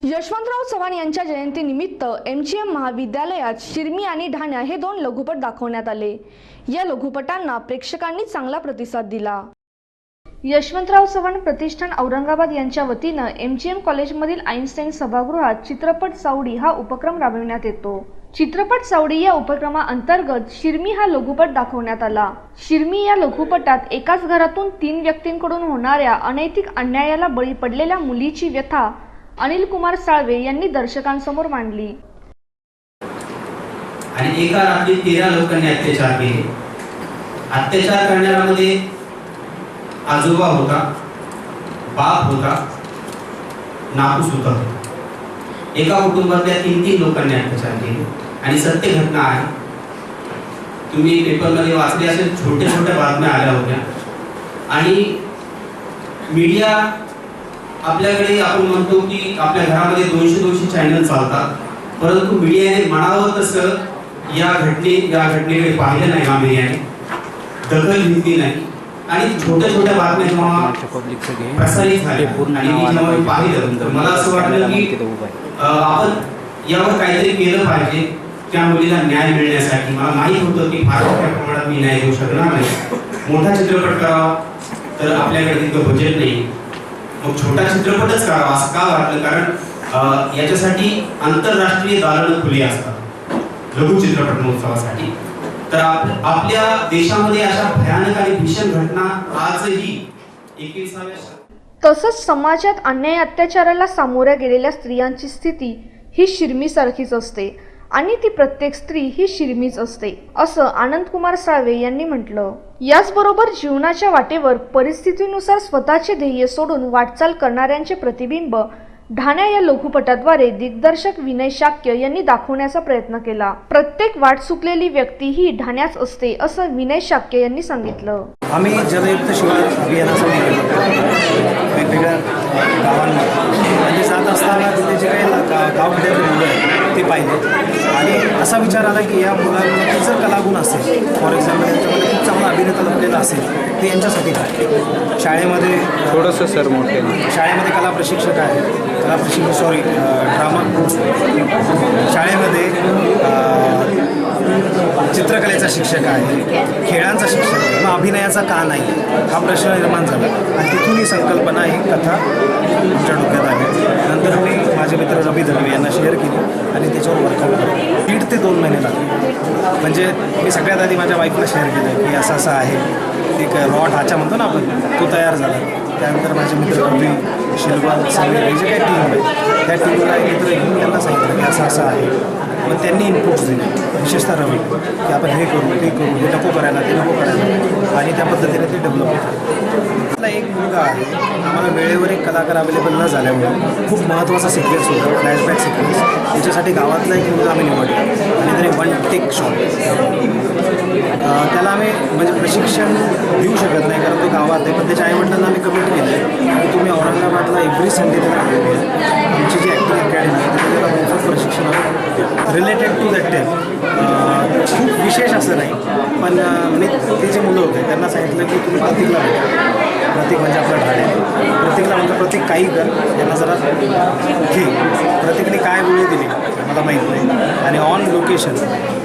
यशवंतराव चव्हाण यांच्या जयंतीनिमित्त MGM महाविद्यालयात शिर्मी आणि ढाण्या हे दोन लघुपट दाखवण्यात आले। या लघुपटांना प्रेक्षकांनी चांगला प्रतिसाद दिला। यशवंतराव चव्हाण प्रतिष्ठान औरंगाबाद यांच्या वतीने MGM कॉलेजमधील आइन्स्टाईन सभागृहात चित्रपट सावडी हा उपक्रम राबविण्यात येतो। चित्रपट सावडी या उपक्रमाअंतर्गत शिर्मी हा लघुपट दाखवण्यात आला। शिर्मी या लघुपटात एकाच घरातून 3 व्यक्तींकडून होणाऱ्या अनैतिक अन्यायाला बळी पडलेल्या मुलीची व्यथा अनिल कुमार साळवे यांनी दर्शकांसमोर मांडली। आणि एका रात्री 13 लोकांनी अत्याचार केले। अत्याचार करणाऱ्यामध्ये आजोबा होता, बाप होता, नापूस होता। एका कुटुंबातल्या 3 लोकांनी अत्याचार केले आणि सत्य घटना आहे। तुम्ही पेपरमध्ये वाचले असेल, छोट्या छोट्या बातम्या आल्या होत्या आणि मीडिया आपल्याकडे आपण म्हणतो की आपल्या घरामध्ये 200 चॅनल चालतात, परंतु मीडियाने म्हणावं तसं या घटनेकडे पाहिलं नाही। गांभीर्याने दखल घेतली नाही आणि छोट्या छोट्या बातम्या जेव्हा प्रसारित झाल्या आणि मी जेव्हा पाहिलं तर मला असं वाटलं की आपण यावर काहीतरी केलं पाहिजे त्या मुलीला न्याय मिळण्यासाठी। मला माहीत होतं की फार मोठ्या प्रमाणात मी न्याय देऊ शकणार नाही, मोठा चित्रपट करावा तर आपल्याकडे तितकं बजेट नाही, मग छोटा चित्रपटच करावा असं का वाटलं, कारण याच्यासाठी आंतरराष्ट्रीय दालनं खुली असतात लघु चित्रपट महोत्सवासाठी। तर आपल्या देशामध्ये अशा भयानक आणि भीषण घटना आजही 21व्या तसंच समाजात अन्याय अत्याचाराला सामोऱ्या गेलेल्या स्त्रियांची स्थिती ही शिर्मीसारखीच असते आणि ती प्रत्येक स्त्री ही शिर्मीच असते असं आनंद कुमार साळवे यांनी म्हटलं। याचबरोबर जीवनाच्या वाटेवर परिस्थितीनुसार स्वतःचे ध्येय सोडून वाटचाल करणाऱ्यांचे प्रतिबिंब ढाण्या या लघुपटाद्वारे दिग्दर्शक विनय शाक्य यांनी दाखवण्याचा प्रयत्न केला। प्रत्येक वाट चुकलेली व्यक्ती ही ढाण्याच असते असं विनय शाक्य यांनी सांगितलं। आम्ही जलयुक्त शिवार अभियानासाठी वेगवेगळ्या गावांमध्ये जात असताना तिथे जे काही गावखेड्यातले मुलं आहेत ते पाहिले आणि असा विचार आला की या मुलांमध्ये जर कलागुण असेल, फॉर एक्झाम्पल यांच्यामध्ये खूप चांगला अभिनेता लागलेला असेल ते यांच्यासाठी काय शाळेमध्ये थोडंसं सर मोठे शाळेमध्ये कला प्रशिक्षक आहे, ड्रामा शाळेमध्ये चित्रकलेचा शिक्षक आहे, खेळांचा शिक्षक आहे, मग अभिनयाचा का नाही हा प्रश्न निर्माण झाला आणि तिथून ही संकल्पना ही कथा आमच्या डोक्यात आली। नंतर मी माझे मित्र रवी धर्वे यांना शेअर केली आणि त्याच्यावर वर्कआउट केलं। 1.5 ते 2 महिने लागले। म्हणजे मी सगळ्यात आधी माझ्या वाईफला शेअर केलं की असं आहे, एक रॉ ढाचा म्हणतो ना आपण, तो तयार झाला। त्यानंतर माझे मित्र रवी, शिलवाल, सगळे जे काही टीम आहे त्या टीमला एकत्र घेऊन त्यांना सांगितलं की असं आहे। मग त्यांनी इनपुट्स दिले, विशेषतः रवी, की आपण हे करू ते करू, हे नको करायला ते नको करायला, आणि त्या पद्धतीने ते डेव्हलप होतं। एक मुलगा आहे, आम्हाला वेळेवर एक कलाकार अवेलेबल न झाल्यामुळे खूप महत्त्वाचा सिक्वेन्स होता, फ्लॅशबॅक सिक्वेन्स, त्याच्यासाठी गावातला एक मुलगा आम्ही निवडला आणि त्याने 1 टेक शॉट। त्याला आम्ही म्हणजे प्रशिक्षण देऊ शकत नाही कारण तो गावात आहे, पण त्याच्या आईवडिलांना आम्ही कमिट केलं की तुम्ही औरंगाबादला एव्हरी संडे त्याला आमची जी ॲक्टिंग अकॅडमी आहे त्याला मोफत प्रशिक्षण रिलेटेड टू दॅट टेप। खूप विशेष असं नाही, पण मी ते जे मुलं होते त्यांना सांगितलं की तुम्ही प्रतीकला भेटा। प्रतीक म्हणजे आपला ढाणे, प्रतीकला म्हणतो प्रतीक काही कर, यांना जरा घे। प्रतीकने काय गोळी दिली मला माहीत नाही आणि ऑन लोकेशन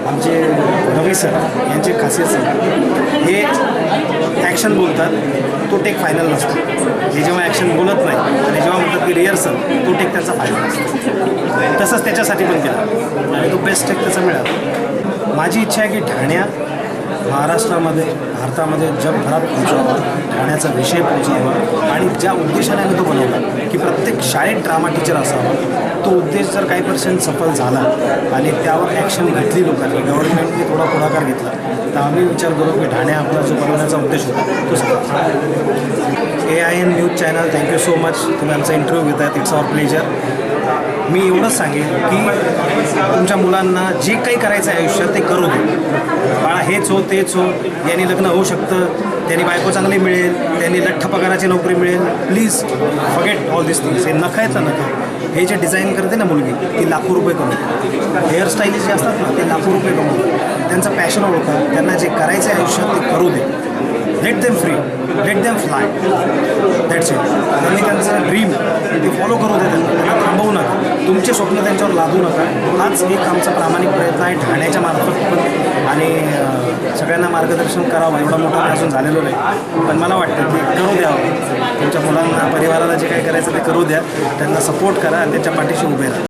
आमचे रवी सर यांचे खासियत हे ॲक्शन बोलतात, तो टेक फायनल नसतो। हे जेव्हा ॲक्शन बोलत नाही आणि जेव्हा म्हणतात की रिहर्सल, तो टेक त्याचा फायनल असतो। तसंच त्याच्यासाठी पण केला आणि तो बेस्ट टेक त्याचा मिळाला। माझी इच्छा आहे की ढाण्या महाराष्ट्रामध्ये, भारतामध्ये, जगभरात पोहोचावा, ठाण्याचा विषय पोहोचावा आणि ज्या उद्देशाने आम्ही तो बनवला की प्रत्येक शाळेत ड्रामा टीचर असावा, तो उद्देश जर काही % सफल झाला आणि त्यावर ॲक्शन घेतली लोकांनी, गव्हर्नमेंटने थोडा पुढाकार घेतला, तर आम्ही विचार करू की ठाण्या आपला जो बनवण्याचा उद्देश होता तो सफल। AIN news channel, thank you so much, तुम्ही आमचा इंटरव्ह्यू घेतायत, इट्स आवर प्लेजर। मी एवढंच सांगेन की तुमच्या मुलांना जे काही करायचं आहे आयुष्यात ते करू दे। बाळा हेच हो तेच हो, यांनी लग्न होऊ शकतं, त्यांनी बायको चांगली मिळेल, त्यांनी लठ्ठ पगाराची नोकरी मिळेल, please forget all this things. हे नखं आहेत ना, नखं हे जे डिझाईन करते ना मुलगी ती लाखो रुपये कमवते, हेअरस्टाईलिस्ट जे असतात ना ते लाखो रुपये कमवतात। त्यांचं पॅशन ओळखा, त्यांना जे करायचं आहे आयुष्यात ते करू दे। Let them free, let them fly, that's it. त्यांनी त्यांचं ड्रीम ते फॉलो करू दे, त्यांना थांबवू नका। तुमचे स्वप्न त्यांच्यावर लादू नका. हाच एक आमचा प्रामाणिक प्रयत्न आहे ठाण्याच्या मार्फत पण, आणि सगळ्यांना मार्गदर्शन करावं. एवढा मोठा मी अजून झालेलो नाही, पण मला वाटतं की करू द्यावं. तुमच्या मुलांना, परिवाराला जे काही करायचं ते करू द्या, त्यांना सपोर्ट करा आणि त्यांच्या पाठीशी उभे राहा.